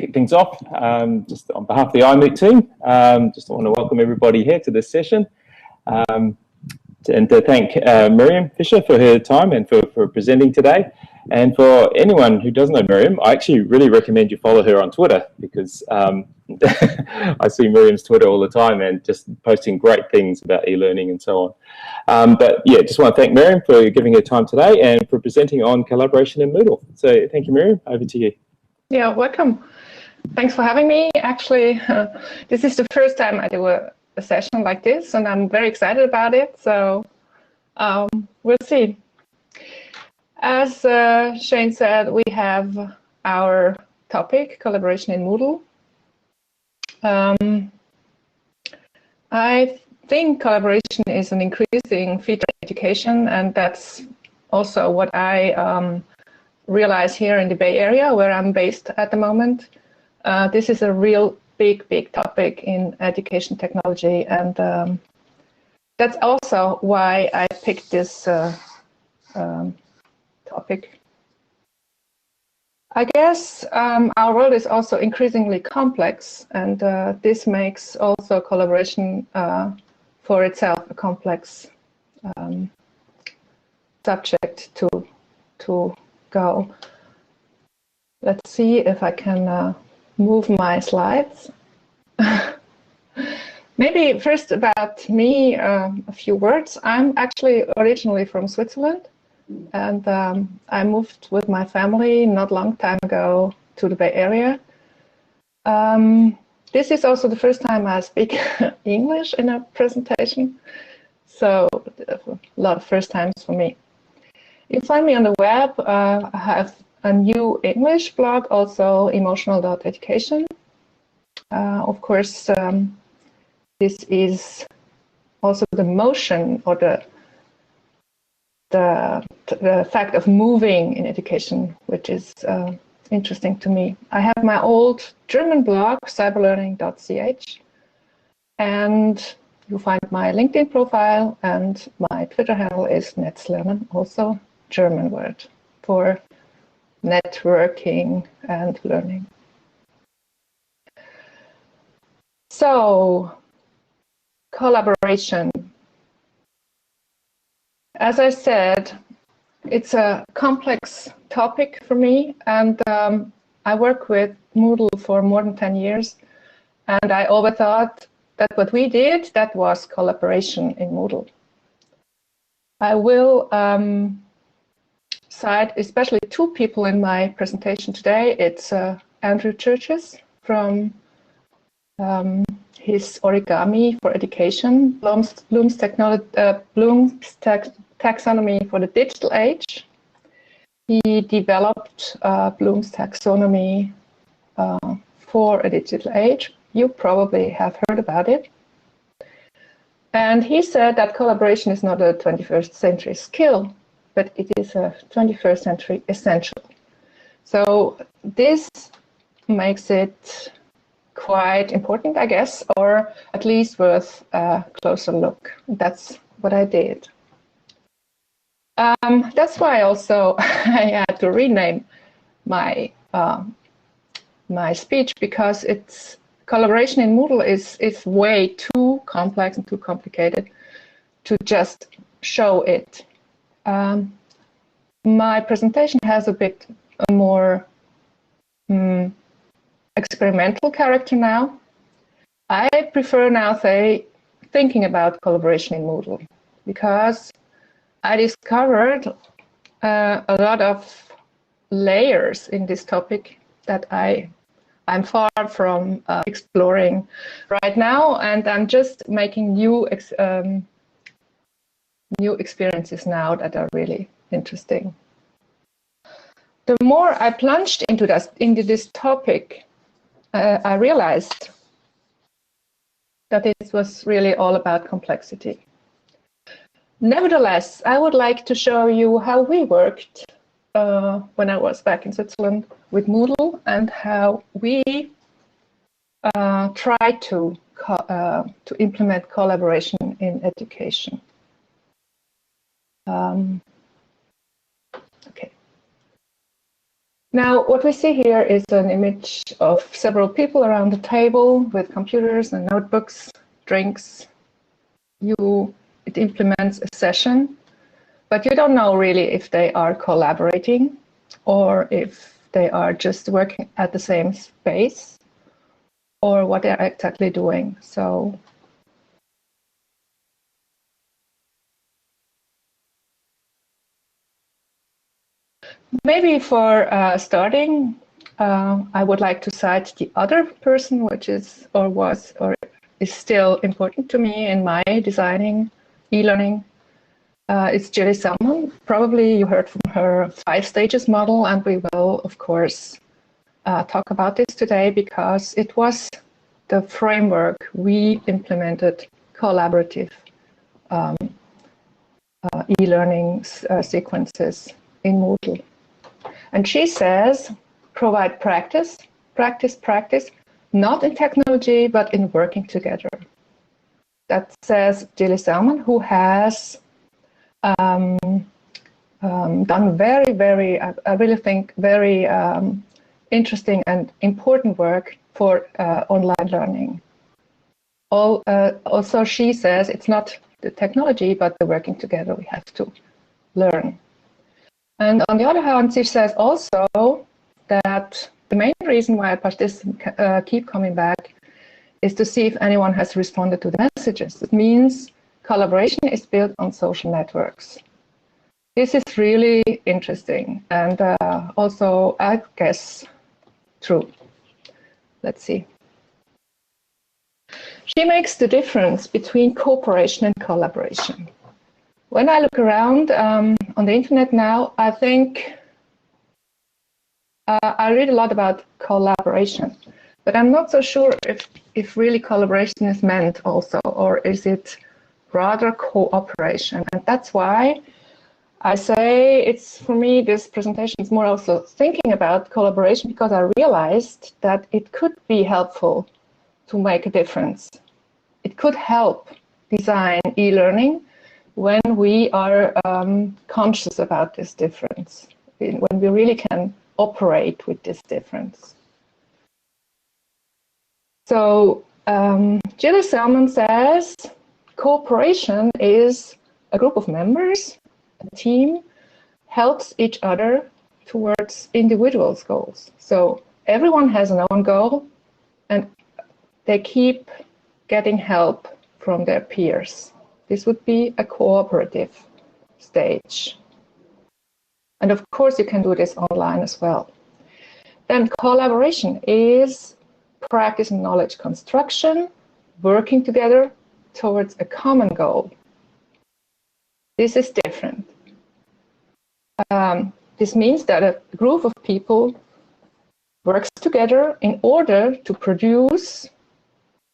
kick things off, just on behalf of the iMoot team, just want to welcome everybody here to this session, and to thank Miriam Fischer for her time and for presenting today. And for anyone who doesn't know Miriam, I actually really recommend you follow her on Twitter, because I see Miriam's Twitter all the time and just posting great things about e-learning and so on. But yeah, just want to thank Miriam for giving her time today and for presenting on collaboration in Moodle. So thank you, Miriam. Over to you. Yeah, welcome. Thanks for having me. Actually, this is the first time I do a session like this, and I'm very excited about it. So we'll see. As Shane said, we have our topic, collaboration in Moodle. I think collaboration is an increasing feature in education, and that's also what I realize here in the Bay Area, where I'm based at the moment. This is a real big topic in education technology, and that's also why I picked this topic. I guess our world is also increasingly complex, and this makes also collaboration for itself a complex subject to go. Let's see if I can move my slides. Maybe first about me, a few words. I'm actually originally from Switzerland, and I moved with my family not long time ago to the Bay Area. This is also the first time I speak English in a presentation, so a lot of first times for me. You can find me on the web. I have a new English blog, also emotional.education. Of course, this is also the motion or the fact of moving in education, which is interesting to me. I have my old German blog, cyberlearning.ch, and you'll find my LinkedIn profile, and my Twitter handle is Netzlernen, also German word for networking and learning. So, collaboration. As I said, it's a complex topic for me, and I work with Moodle for more than 10 years, and I always thought that what we did, that was collaboration in Moodle. I will cite especially two people in my presentation today. It's Andrew Churches from his Origami for Education, Bloom's Taxonomy for the Digital Age. He developed Bloom's Taxonomy for a digital age. You probably have heard about it. And he said that collaboration is not a 21st century skill, but it is a 21st century essential. So this makes it quite important, I guess, or at least worth a closer look. That's what I did. That's why also I had to rename my my speech, because it's collaboration in Moodle is way too complex and too complicated to just show it. My presentation has a bit more experimental character now. I prefer now, thinking about collaboration in Moodle, because I discovered a lot of layers in this topic that I'm far from exploring right now, and I'm just making new experiences now that are really interesting. The more I plunged into this topic, I realized that it was really all about complexity. Nevertheless, I would like to show you how we worked when I was back in Switzerland with Moodle, and how we try to implement collaboration in education. Okay. Now, what we see here is an image of several people around the table with computers and notebooks, drinks. It implements a session, but you don't know really if they are collaborating or if they are just working at the same space or what they're exactly doing. So maybe for starting, I would like to cite the other person, which is or was or is still important to me in my designing e-learning. It's Julie Selman. Probably you heard from her 5 stages model, and we will, of course, talk about this today because it was the framework we implemented collaborative e-learning sequences in Moodle. And she says, provide practice, practice, practice, not in technology, but in working together. That says Julie Selman, who has done very, I really think, very interesting and important work for online learning. Also, she says it's not the technology, but the working together we have to learn. And on the other hand, she says also that the main reason why participants keep coming back is to see if anyone has responded to the messages. It means collaboration is built on social networks. This is really interesting and also, I guess, true. Let's see. She makes the difference between cooperation and collaboration. When I look around on the internet now, I think I read a lot about collaboration, but I'm not so sure if really collaboration is meant also, or is it rather cooperation? And that's why I say it's, for me, this presentation is more also thinking about collaboration, because I realized that it could be helpful to make a difference. It could help design e-learning when we are conscious about this difference, when we really can operate with this difference. So Julie Selman says cooperation is a group of members, a team, helps each other towards individuals' goals. So everyone has an own goal and they keep getting help from their peers. This would be a cooperative stage. And of course, you can do this online as well. Then collaboration is practice and knowledge construction, working together towards a common goal. This is different. This means that a group of people works together in order to produce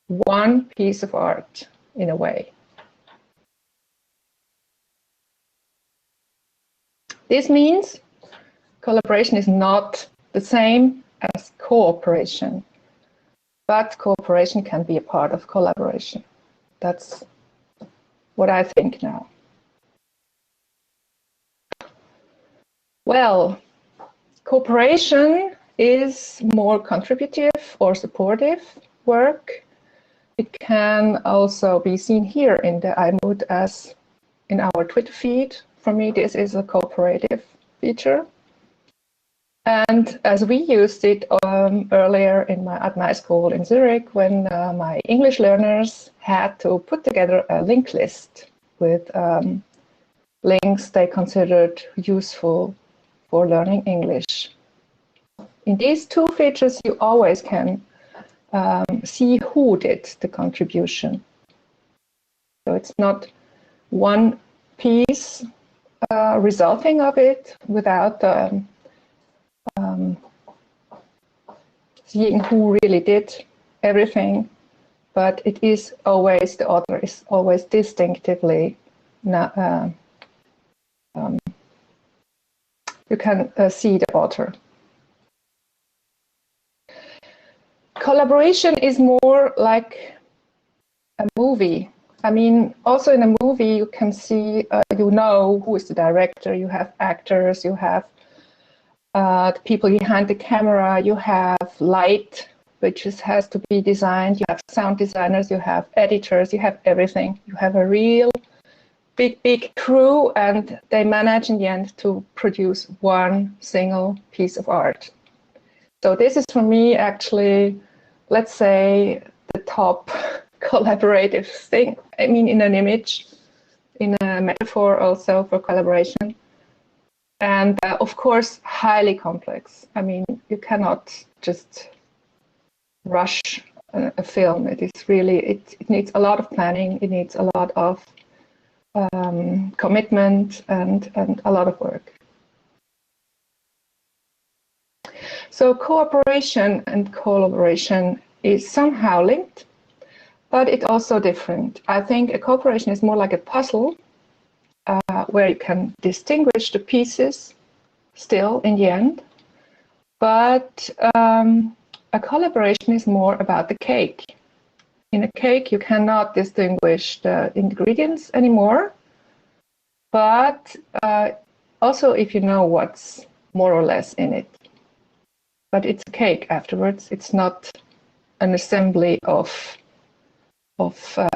one piece of art, in a way. This means collaboration is not the same as cooperation, but cooperation can be a part of collaboration. That's what I think now. Well, cooperation is more contributive or supportive work. It can also be seen here in the iMoot as in our Twitter feed. For me, this is a cooperative feature. And as we used it earlier at my school in Zurich, when my English learners had to put together a link list with links they considered useful for learning English. In these 2 features, you always can see who did the contribution. So it's not one piece resulting of it without seeing who really did everything, but it is always, the author is always distinctively, you can see the author. Collaboration is more like a movie. I mean, also in a movie, you can see, you know who is the director, you have actors, you have the people behind the camera, you have light, which has to be designed, you have sound designers, you have editors, you have everything. You have a real big crew, and they manage in the end to produce one single piece of art. So this is for me actually, let's say, the top collaborative thing. I mean, in an image, in a metaphor also for collaboration. And of course, highly complex. I mean, you cannot just rush a film. It is really, it needs a lot of planning. It needs a lot of commitment and a lot of work. So cooperation and collaboration is somehow linked, but it's also different. I think a cooperation is more like a puzzle where you can distinguish the pieces still in the end, but a collaboration is more about the cake. In a cake, you cannot distinguish the ingredients anymore, but also if you know what's more or less in it. But it's a cake afterwards. It's not an assembly of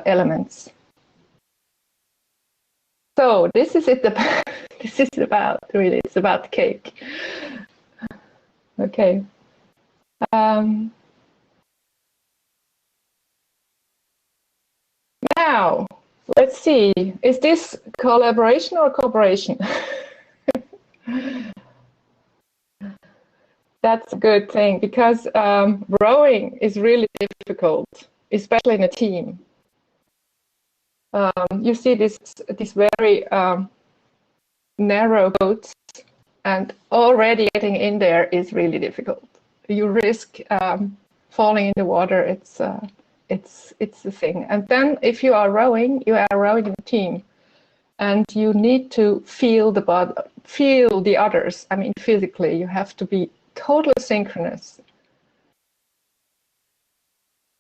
elements. So this is it. This is about really. It's about the cake. Okay. Now let's see. Is this collaboration or cooperation? That's a good thing, because rowing is really difficult, especially in a team. You see these very narrow boats, and already getting in there is really difficult. You risk falling in the water. It's the thing. And then if you are rowing in a team, and you need to feel the others. I mean, physically, you have to be totally synchronous.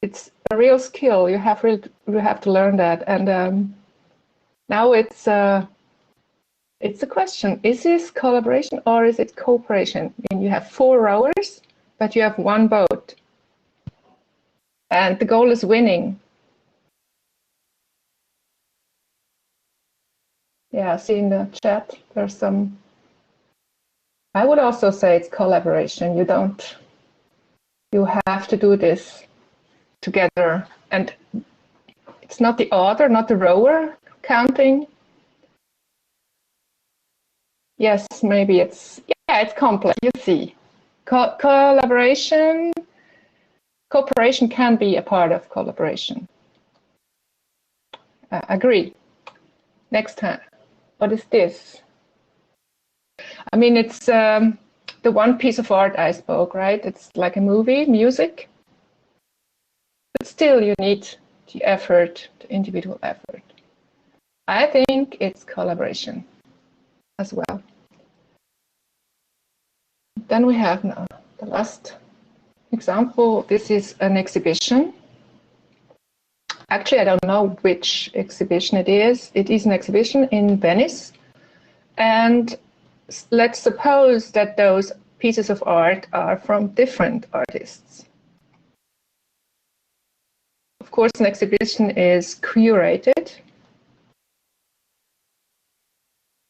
It's a real skill. You have to learn that. And now it's a question: is this collaboration or is it cooperation? I mean, you have 4 rowers, but you have 1 boat, and the goal is winning. Yeah, see in the chat, there's some. I would also say it's collaboration. You have to do this together, and it's not the other, not the rower counting. Yes, maybe it's complex. You see, cooperation can be a part of collaboration. Agree. Next time, what is this? I mean, it's the one piece of art I spoke, right? It's like a movie, music. But still, you need the effort, the individual effort. I think it's collaboration as well. Then we have now the last example. This is an exhibition. Actually, I don't know which exhibition it is. It is an exhibition in Venice. And let's suppose that those pieces of art are from different artists. Of course, an exhibition is curated.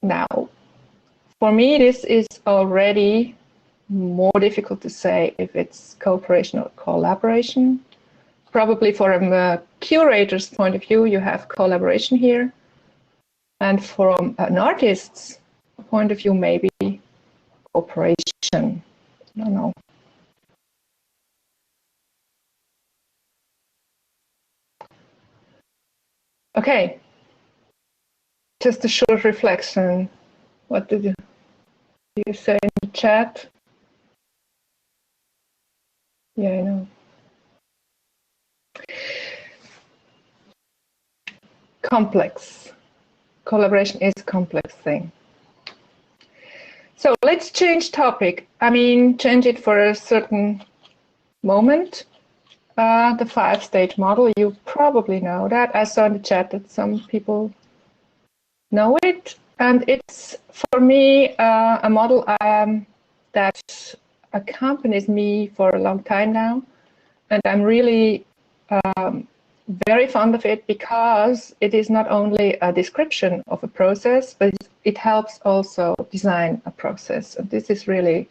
Now, for me, this is already more difficult to say if it's cooperation or collaboration. Probably from a curator's point of view, you have collaboration here. And from an artist's point of view, maybe cooperation. I don't know. Okay. Just a short reflection. What did you say in the chat? Yeah, I know. Complex. Collaboration is a complex thing. So let's change topic. I mean, change it for a certain moment. The 5-stage model, you probably know that. I saw in the chat that some people know it. And it's, for me, a model I am that accompanies me for a long time now, and I'm really very fond of it because it is not only a description of a process, but it helps also design a process. And this is really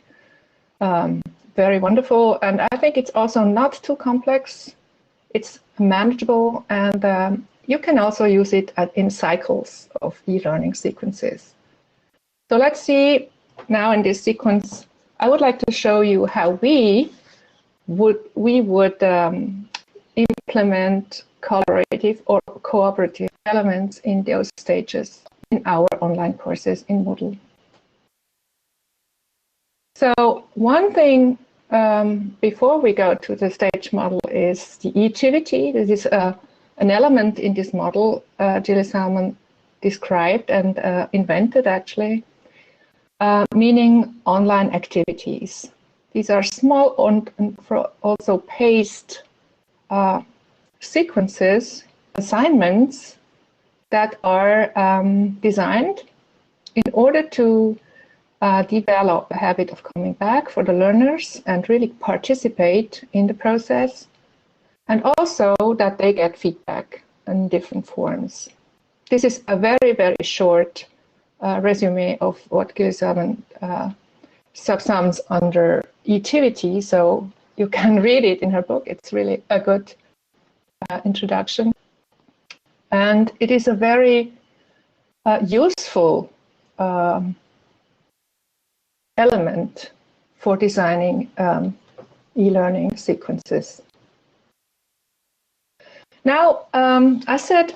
very wonderful. And I think it's also not too complex. It's manageable, and you can also use it in cycles of e-learning sequences. So let's see now in this sequence. I would like to show you how we would implement collaborative or cooperative elements in those stages in our online courses in Moodle. So one thing before we go to the stage model is the activity. This is an element in this model Gilles Salmon described and invented actually, meaning online activities. These are small and also paced sequences, assignments that are designed in order to develop a habit of coming back for the learners and really participate in the process, and also that they get feedback in different forms. This is a very, very short resume of what Gilles Salmon subsums under activity, so you can read it in her book. It's really a good introduction. And it is a very useful element for designing e-learning sequences. Now, I said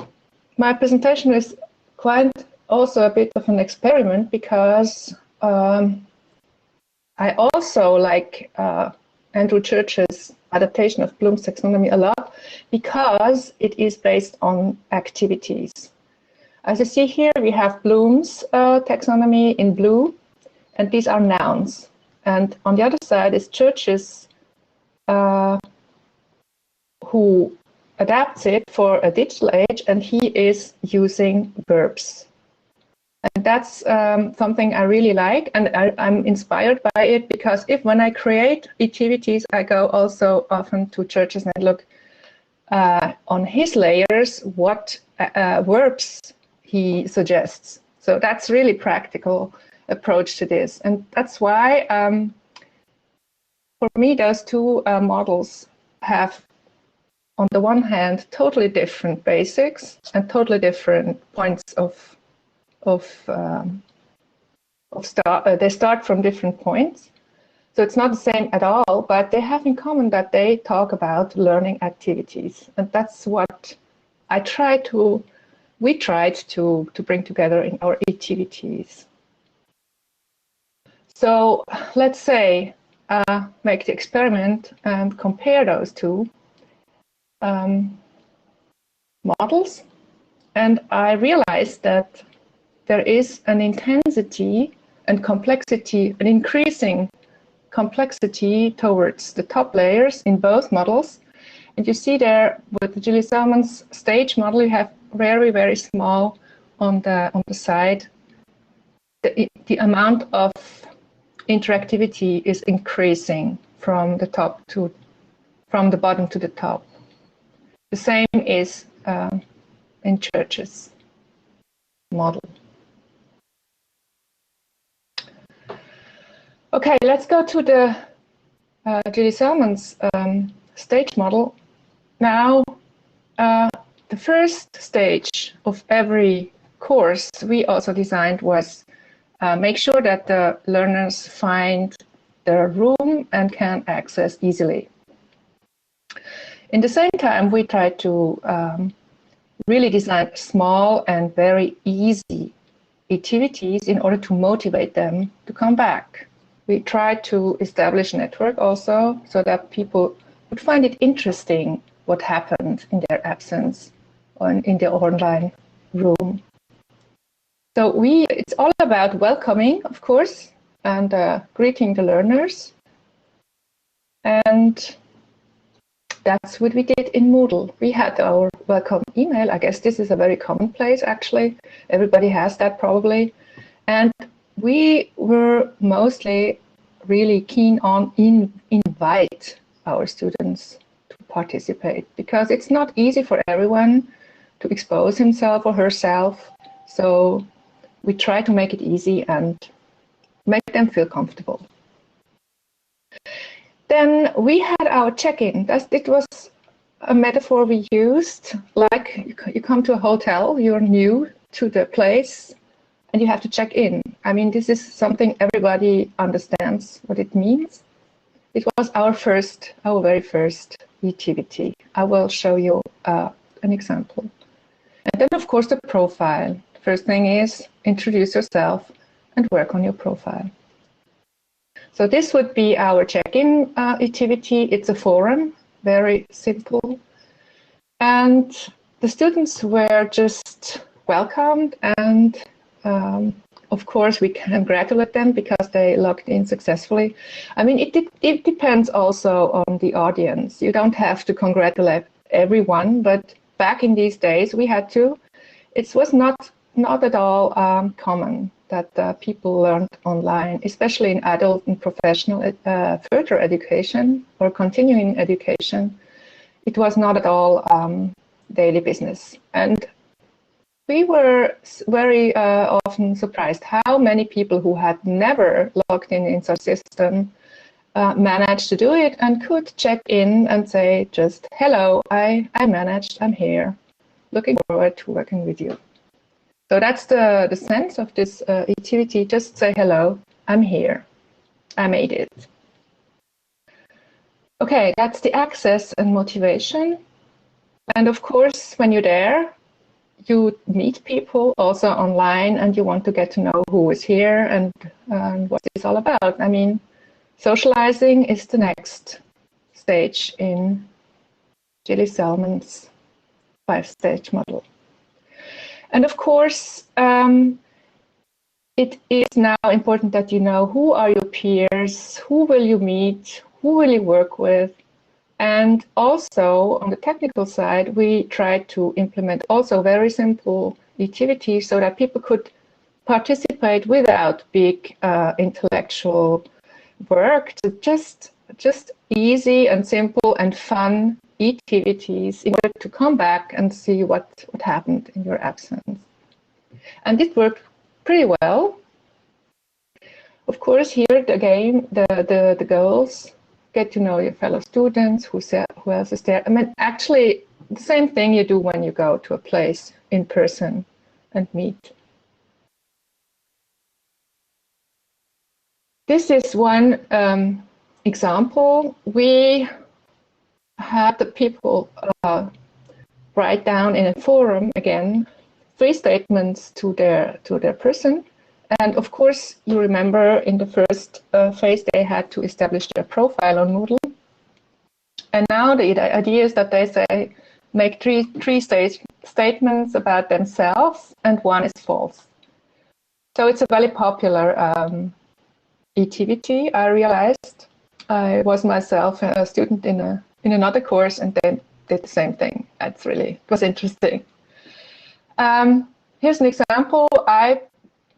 my presentation is quite also a bit of an experiment because I also like Andrew Church's adaptation of Bloom's taxonomy a lot because it is based on activities. As you see here, we have Bloom's taxonomy in blue, and these are nouns. And on the other side is Church's, who adapts it for a digital age, and he is using verbs. And that's something I really like, and I'm inspired by it because when I create activities, I go also often to Churches and look on his layers what verbs he suggests. So that's really practical approach to this, and that's why for me those two models have, on the one hand, totally different basics and totally different points they start from different points. So it's not the same at all, but they have in common that they talk about learning activities. And that's what we tried to bring together in our activities. So let's say, make the experiment and compare those two models. And I realized that there is an intensity and complexity, an increasing complexity towards the top layers in both models. And you see there with Gilles Salmon's stage model, you have very, very small on the side. The amount of interactivity is increasing from the bottom to the top. The same is in Church's model. Okay, let's go to the Gilles Salmon's stage model. Now, the first stage of every course we also designed was make sure that the learners find their room and can access easily. In the same time, we tried to really design small and very easy activities in order to motivate them to come back. We tried to establish a network also so that people would find it interesting what happened in their absence or in their online room. So it's all about welcoming, of course, and greeting the learners. And that's what we did in Moodle. We had our welcome email. I guess this is a very commonplace, actually. Everybody has that probably. And we were mostly really keen on invite our students to participate, because it's not easy for everyone to expose himself or herself. So we try to make it easy and make them feel comfortable. Then we had our check-in. It was a metaphor we used, like you come to a hotel, you're new to the place, and you have to check in. I mean, this is something everybody understands what it means. It was our very first activity. I will show you an example. And then, of course, the profile. First thing is introduce yourself and work on your profile. So this would be our check-in activity. It's a forum, very simple. And the students were just welcomed, and of course we congratulate them because they logged in successfully. I mean, it depends also on the audience. You don't have to congratulate everyone, but back in these days we had to. It was not at all common that people learned online, especially in adult and professional further education or continuing education. It was not at all daily business. And we were very often surprised how many people who had never logged in such a system managed to do it and could check in and say just, hello, I managed, I'm here. Looking forward to working with you. So that's the sense of this activity. Just say hello, I'm here, I made it. Okay, that's the access and motivation. And of course, when you're there, you meet people also online, and you want to get to know who is here and what it's all about. I mean, socializing is the next stage in Gilly Selman's 5-stage model. And of course, it is now important that you know who are your peers, who will you meet, who will you work with. And also on the technical side, we tried to implement also very simple activities so that people could participate without big intellectual work, to just easy and simple and fun activities in order to come back and see what happened in your absence. And it worked pretty well. Of course, here again, the goals: get to know your fellow students, who else is there. I mean, actually, the same thing you do when you go to a place in person and meet. This is one example. We had the people write down in a forum again 3 statements to their person. And of course, you remember in the first phase they had to establish their profile on Moodle. And now the idea is that they say make three statements about themselves, and 1 is false. So it's a very popular activity. I realized I was myself a student in another course, and they did the same thing. It was interesting. Here's an example.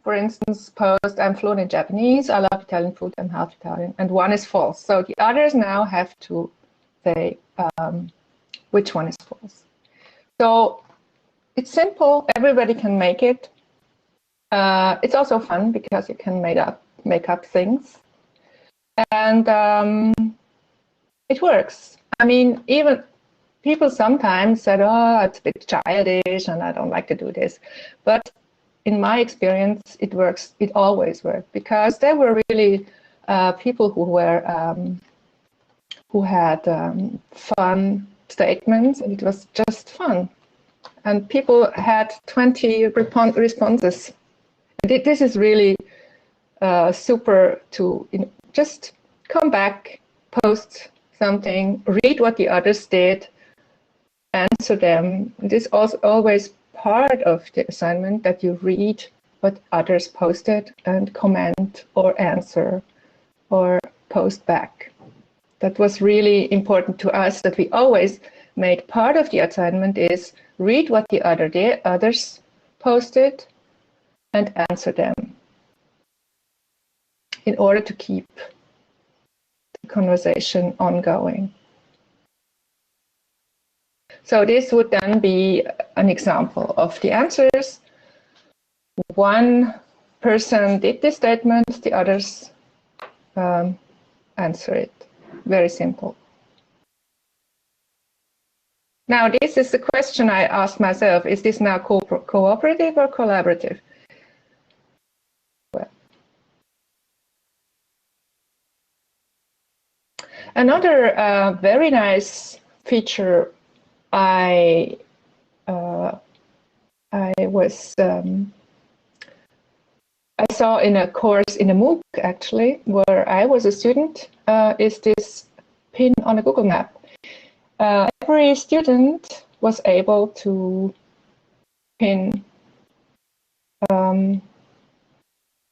For instance, post, I'm fluent in Japanese, I love Italian food, I'm half Italian, and 1 is false. So the others now have to say which one is false. So it's simple, everybody can make it. It's also fun because you can make up things. And it works. I mean, even people sometimes said, oh, it's a bit childish and I don't like to do this. But in my experience, it works. It always worked, because there were really people who had fun statements, and it was just fun. And people had 20 responses. This is really super to just come back, post something, read what the others did, answer them. This is also always part of the assignment, that you read what others posted and comment or answer or post back. That was really important to us, that we always made part of the assignment is read what the others posted and answer them, in order to keep conversation ongoing. So this would then be an example of the answers. One person did this statement, the others answer it. Very simple. Now, this is the question I asked myself. Is this now cooperative or collaborative? Well, another very nice feature I saw in a course in a MOOC, actually, where I was a student, is this pin on a Google map. Every student was able to pin on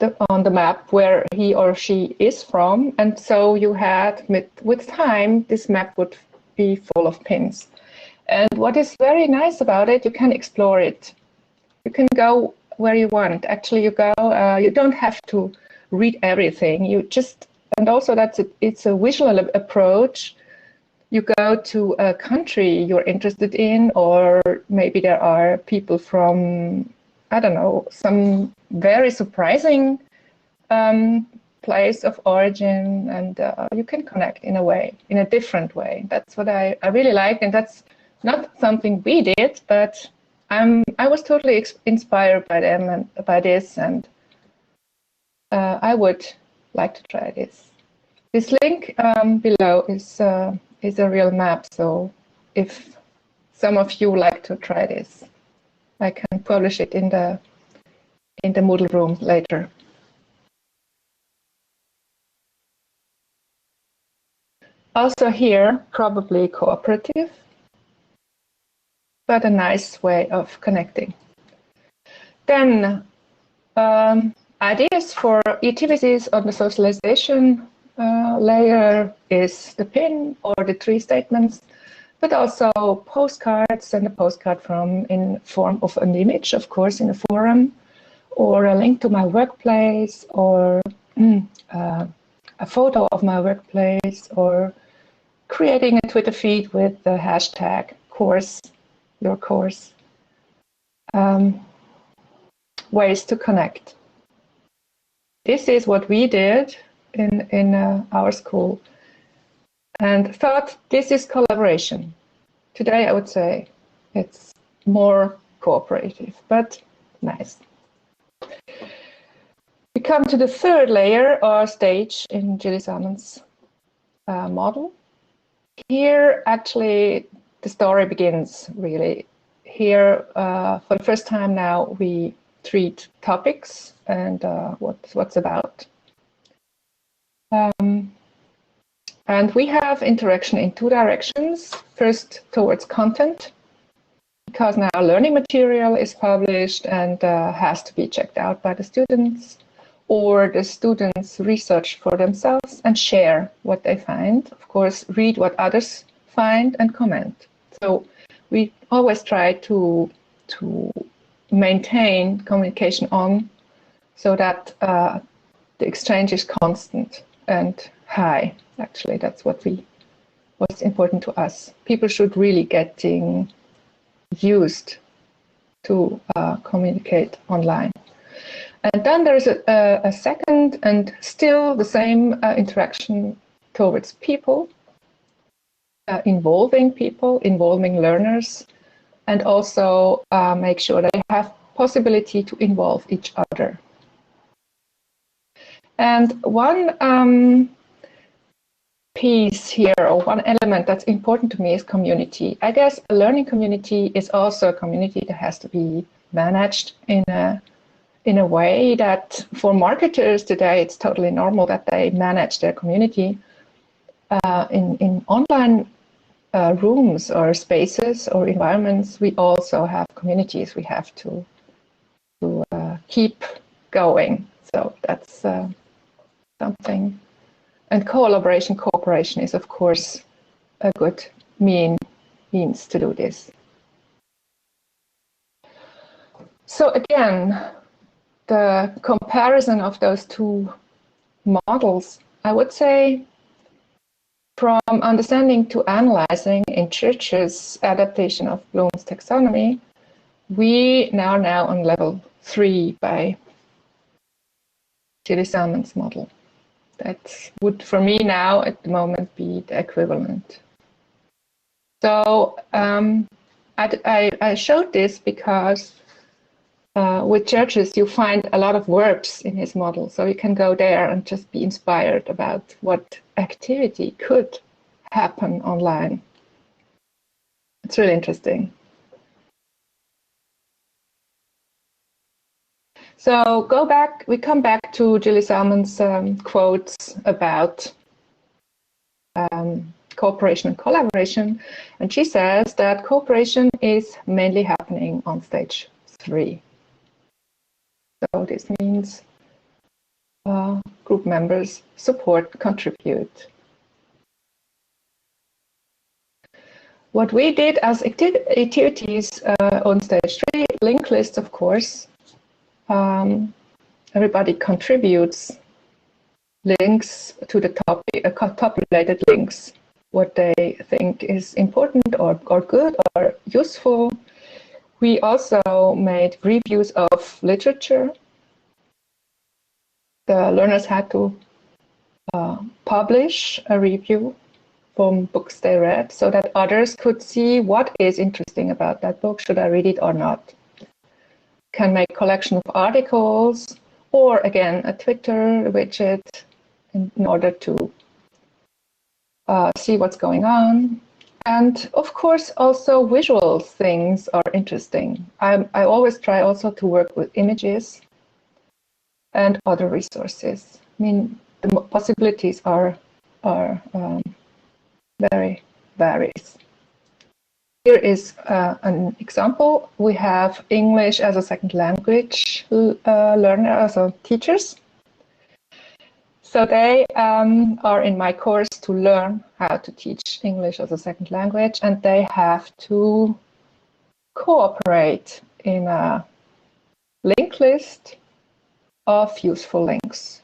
the map where he or she is from, and so you had, with time, this map would be full of pins. And what is very nice about it, you can explore it. You can go where you want. Actually, you don't have to read everything. You just, and also it's a visual approach. You go to a country you're interested in, or maybe there are people from, I don't know, some very surprising place of origin, and you can connect in a way, in a different way. That's what I really like, and that's not something we did, but I was totally inspired by them and by this, and I would like to try this. This link below is a real map, so if some of you like to try this, I can publish it in the Moodle room later. Also here, probably cooperative, but a nice way of connecting. Then ideas for activities on the socialization layer is the pin or the 3 statements, but also postcards, and a postcard in form of an image, of course, in a forum, or a link to my workplace, or a photo of my workplace, or creating a Twitter feed with the hashtag course, your course. Ways to connect. This is what we did in our school, and thought this is collaboration. Today I would say it's more cooperative, but nice. We come to the 3rd layer or stage in Julie Salmon's model. Here, actually, the story begins, really. Here, for the first time now, we treat topics and what's about. And we have interaction in 2 directions. First, towards content, because now learning material is published and has to be checked out by the students, or the students research for themselves and share what they find. Of course, read what others find and comment. So we always try to maintain communication on, so that the exchange is constant and high. Actually, that's what's important to us. People should really getting used to communicate online. And then there's a second and still the same interaction towards people, involving learners, and also make sure they have possibility to involve each other. And one piece here, or one element that's important to me, is community. I guess a learning community is also a community that has to be managed in a way that, for marketers today, it's totally normal that they manage their community. In online rooms or spaces or environments, we also have communities we have to keep going. So that's something. And cooperation is, of course, a good means to do this. So again, the comparison of those 2 models, I would say From understanding to analyzing in Church's adaptation of Bloom's taxonomy, we are now on level 3 by Tilly Salmon's model. That would, for me now, at the moment, be the equivalent. So I showed this because with Churches, you find a lot of verbs in his model. So you can go there and just be inspired about what activity could happen online. It's really interesting. So we come back to Julie Salmon's quotes about cooperation and collaboration. And she says that cooperation is mainly happening on stage 3. So this means group members support, contribute. What we did as activities on stage 3, linked lists, of course. Everybody contributes links to the topic, top-related links, what they think is important or good or useful. We also made reviews of literature. The learners had to publish a review from books they read so that others could see what is interesting about that book, should I read it or not. Can make a collection of articles or, again, a Twitter widget in order to see what's going on. And, of course, also visual things are interesting. I always try also to work with images and other resources. I mean, the possibilities are very various. Here is an example. We have English as a second language learners, also teachers. So they are in my course to learn how to teach English as a second language, and they have to cooperate in a linked list of useful links.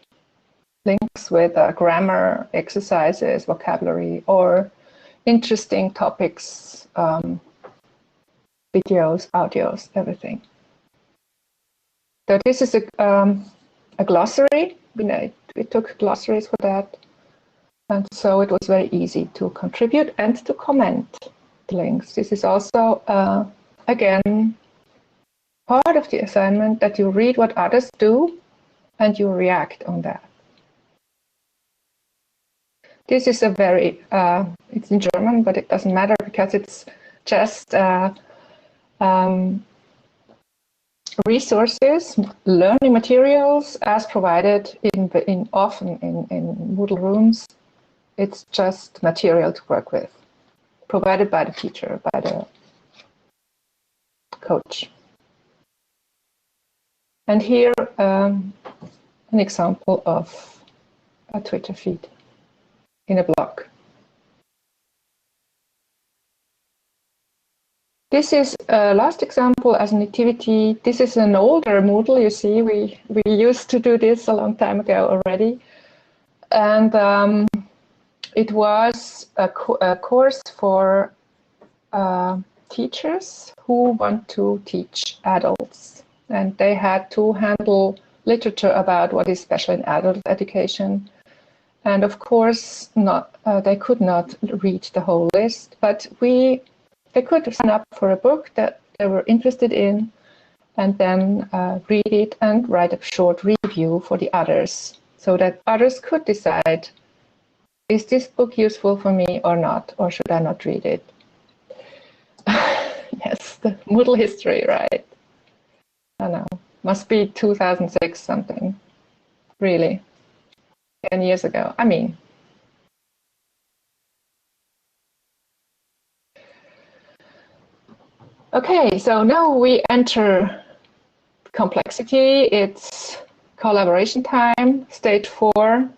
Links with grammar, exercises, vocabulary, or interesting topics, videos, audios, everything. So this is a glossary. We took glossaries for that. And so it was very easy to contribute and to comment the links. This is also, again, part of the assignment that you read what others do and you react on that. This is a very, it's in German, but it doesn't matter because it's just resources, learning materials as provided often in Moodle rooms. It's just material to work with, provided by the teacher, by the coach. And here, an example of a Twitter feed in a blog. This is a last example as an activity. This is an older Moodle, you see. We used to do this a long time ago already. And it was a course for teachers who want to teach adults. And they had to handle literature about what is special in adult education. And of course, they could not read the whole list, but they could sign up for a book that they were interested in and then read it and write a short review for the others so that others could decide, is this book useful for me or not, or should I not read it? Yes, the Moodle history, right? I know, must be 2006 something, really. 10 years ago, I mean. Okay, so now we enter complexity. It's collaboration time, stage 4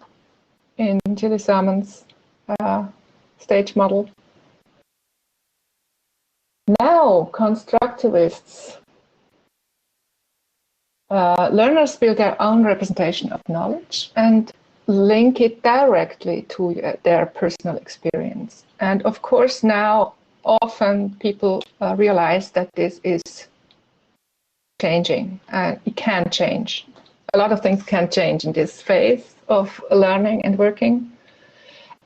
in Julie Salmon's stage model. Now, constructivists. Learners build their own representation of knowledge, and link it directly to their personal experience. And of course, now often people realize that this is changing, and it can change. A lot of things can change in this phase of learning and working.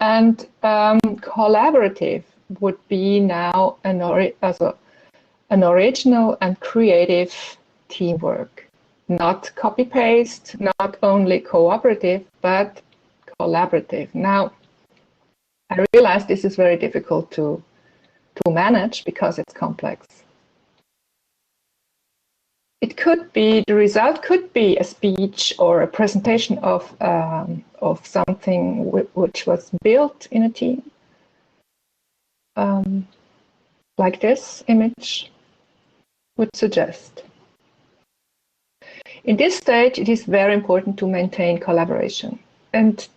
And collaborative would be now an original and creative teamwork. Not copy-paste, not only cooperative, but collaborative. Now, I realize this is very difficult to manage because it's complex. It could be, the result could be a speech or a presentation of something which was built in a team, like this image would suggest. In this stage, it is very important to maintain collaboration. And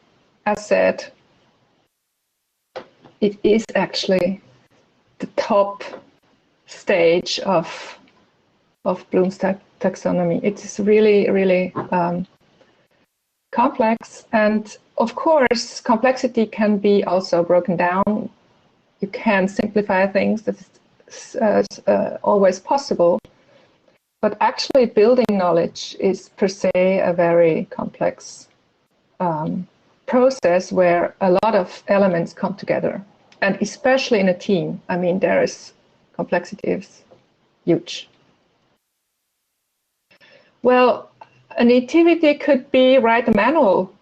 as said, it is actually the top stage of Bloom's taxonomy. It is really, really complex. And of course, complexity can be also broken down. You can simplify things. That is always possible. But actually building knowledge is per se a very complex process where a lot of elements come together. And especially in a team, I mean, there is complexity is huge. Well, an activity could be write a manual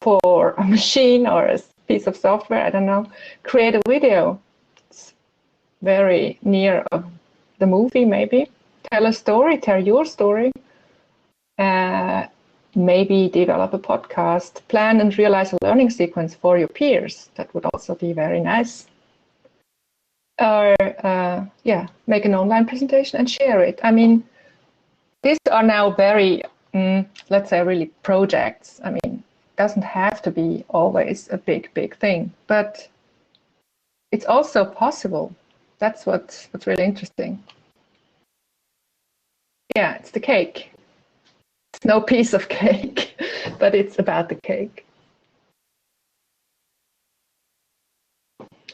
for a machine or a piece of software, I don't know, create a video. It's very near the movie, maybe. Tell a story, tell your story. Maybe develop a podcast, plan and realize a learning sequence for your peers. That would also be very nice. Or, make an online presentation and share it. I mean, these are now very, let's say, really projects. I mean, it doesn't have to be always a big thing, but it's also possible. That's what's really interesting. Yeah, it's the cake. It's no piece of cake, but it's about the cake.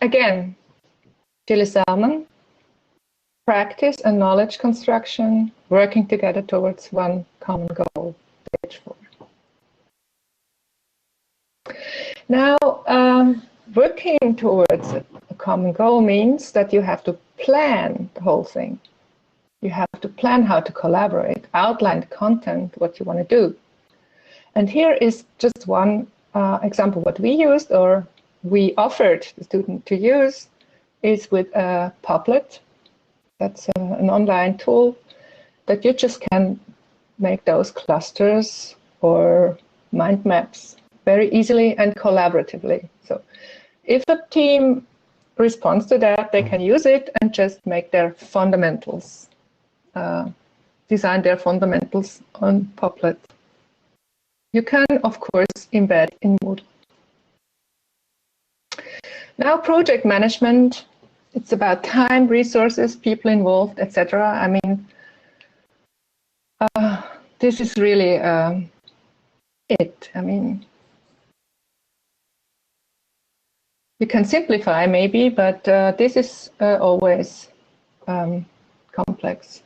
Again, stille samen, practice and knowledge construction, working together towards one common goal. Page 4. Now, working towards a common goal means that you have to plan the whole thing. You have to plan how to collaborate, outline the content, what you want to do. And here is just one example. What we used, or we offered the student to use, is with a Padlet. That's an online tool that you just can make those clusters or mind maps very easily and collaboratively. So if a team responds to that, they can use it and just make their fundamentals. Design their fundamentals on Padlet. You can, of course, embed in Moodle. Now, project management, it's about time, resources, people involved, etc. I mean, this is really it. I mean, you can simplify maybe, but this is always complex.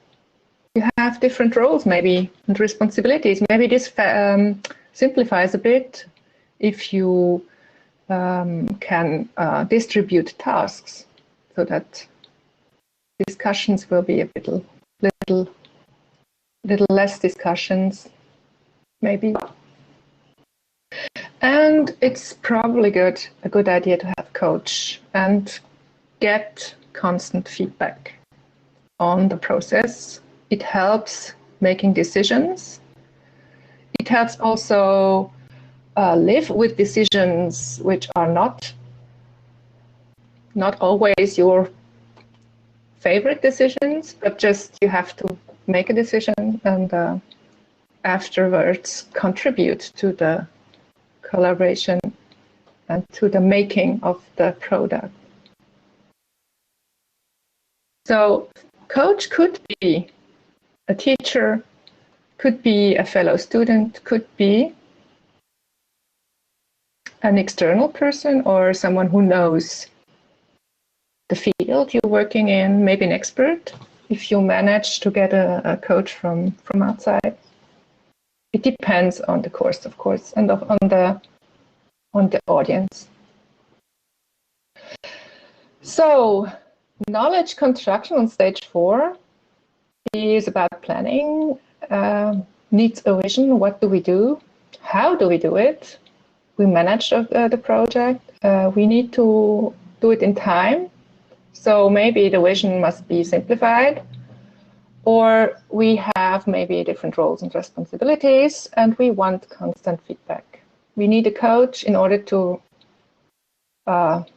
You have different roles maybe and responsibilities. Maybe this simplifies a bit if you can distribute tasks so that discussions will be a little less discussions, maybe. And it's probably a good idea to have a coach and get constant feedback on the process. It helps making decisions. It helps also live with decisions which are not always your favorite decisions, but just you have to make a decision and afterwards contribute to the collaboration and to the making of the product. So coach could be a teacher, could be a fellow student, could be an external person or someone who knows the field you're working in, maybe an expert, if you manage to get a coach from outside. It depends on the course, of course, and on the audience. So, knowledge construction on stage 4 is about planning, needs a vision. What do we do? How do we do it? We manage the project. We need to do it in time. So maybe the vision must be simplified, or we have maybe different roles and responsibilities, and we want constant feedback. We need a coach in order to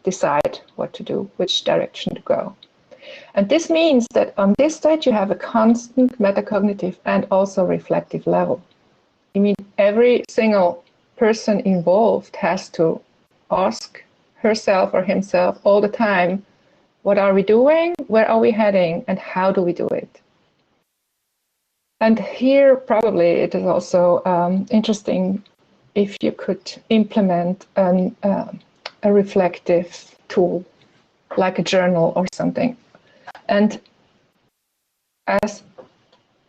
decide what to do, which direction to go. And this means that on this stage you have a constant metacognitive and also reflective level. I mean, every single person involved has to ask herself or himself all the time, what are we doing, where are we heading, and how do we do it? And here probably it is also interesting if you could implement a reflective tool, like a journal or something. And as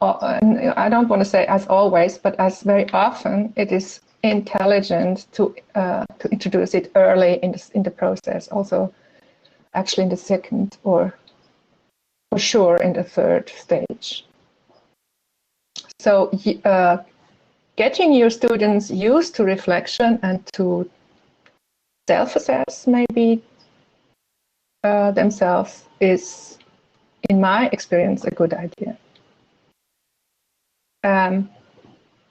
I don't want to say as always, but as very often, it is intelligent to introduce it early in the process. Also, actually, in the second or for sure in the third stage. So, getting your students used to reflection and to self-assess maybe themselves is, in my experience, a good idea.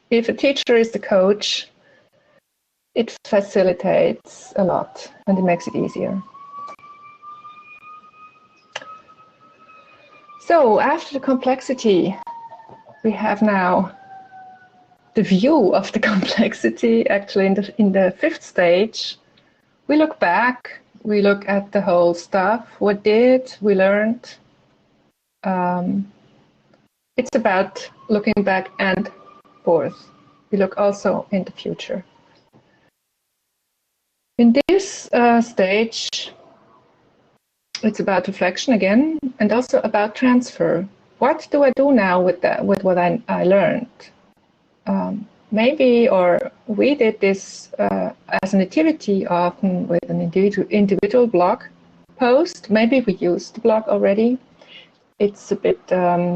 If a teacher is the coach, it facilitates a lot and it makes it easier. So after the complexity, we have now the view of the complexity. Actually, in the fifth stage, we look back, we look at the whole stuff. What did we learned? It's about looking back and forth. We look also in the future. In this stage, it's about reflection again, and also about transfer. What do I do now with what I learned? Maybe, or we did this as an activity often with an individual blog post. Maybe we used the blog already. It's a bit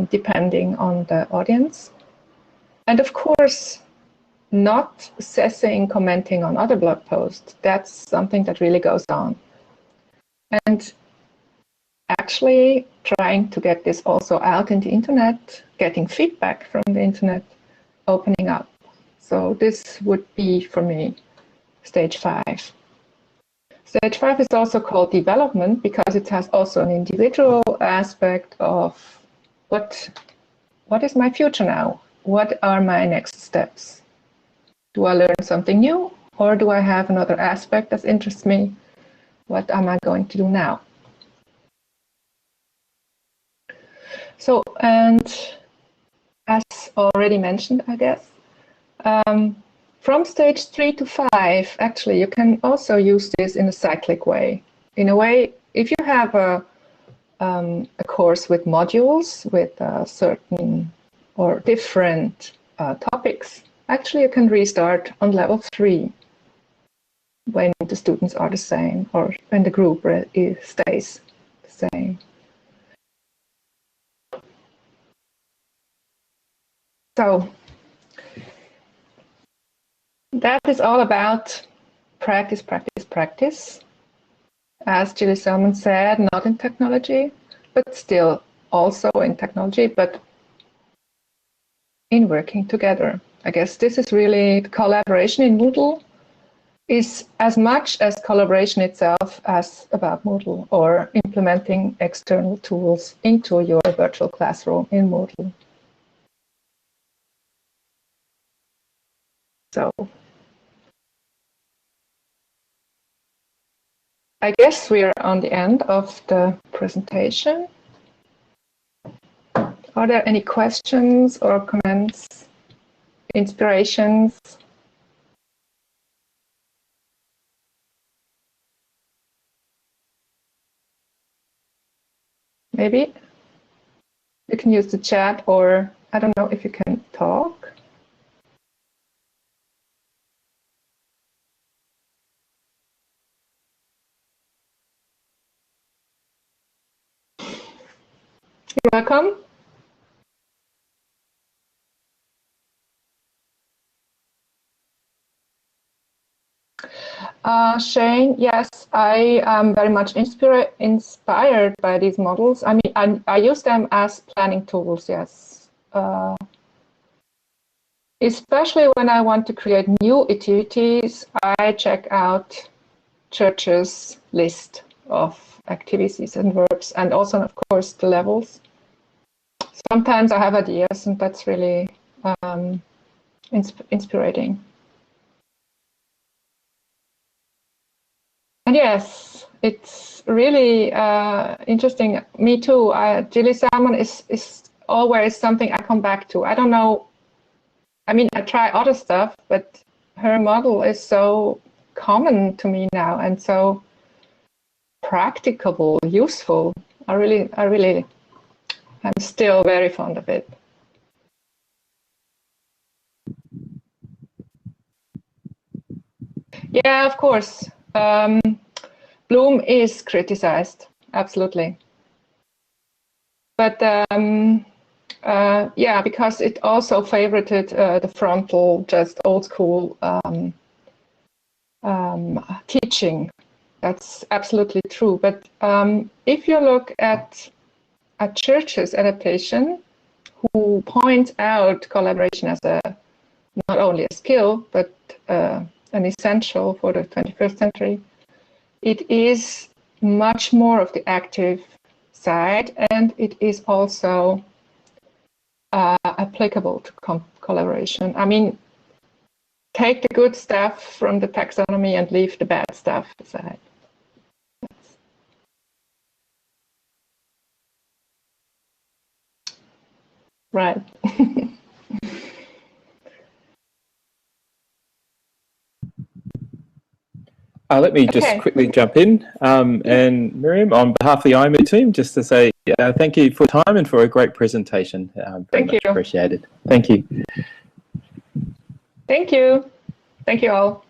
depending on the audience. And of course, not assessing, commenting on other blog posts. That's something that really goes on. And actually trying to get this also out in the internet, getting feedback from the internet, opening up. So this would be, for me, stage 5. Stage 5 is also called development because it has also an individual aspect of what is my future now? What are my next steps? Do I learn something new, or do I have another aspect that interests me? What am I going to do now? So, and as already mentioned, I guess, from stage 3 to 5, actually, you can also use this in a cyclic way. In a way, if you have a course with modules with certain or different topics, actually you can restart on level 3 when the students are the same or when the group stays the same. So that is all about practice, practice, practice. As Julie Selman said, not in technology, but still also in technology, but in working together. I guess this is really the collaboration in Moodle is as much as collaboration itself as about Moodle or implementing external tools into your virtual classroom in Moodle. So I guess we are on the end of the presentation. Are there any questions or comments, inspirations? maybe you can use the chat, or I don't know if you can talk. You're welcome. Shane, yes, I am very much inspired by these models. I mean, I use them as planning tools, yes. Especially when I want to create new activities, I check out Church's list of activities and verbs, and also, of course, the levels. Sometimes I have ideas, and that's really inspiring. And yes, it's really interesting. Me too. Jilly Salmon is always something I come back to. I don't know. I mean, I try other stuff, but her model is so common to me now and so practicable, useful. I'm still very fond of it. Yeah, of course. Bloom is criticized, absolutely. But yeah, because it also favorited the frontal, just old school teaching. That's absolutely true. But if you look at Church's adaptation, who points out collaboration as not only a skill, but an essential for the 21st century, it is much more of the active side, and it is also applicable to collaboration. I mean, take the good stuff from the taxonomy and leave the bad stuff aside. Right. Let me just quickly jump in. And Miriam, on behalf of the iMoot team, just to say thank you for your time and for a great presentation. Very much appreciated. Thank you. Thank you. Thank you all.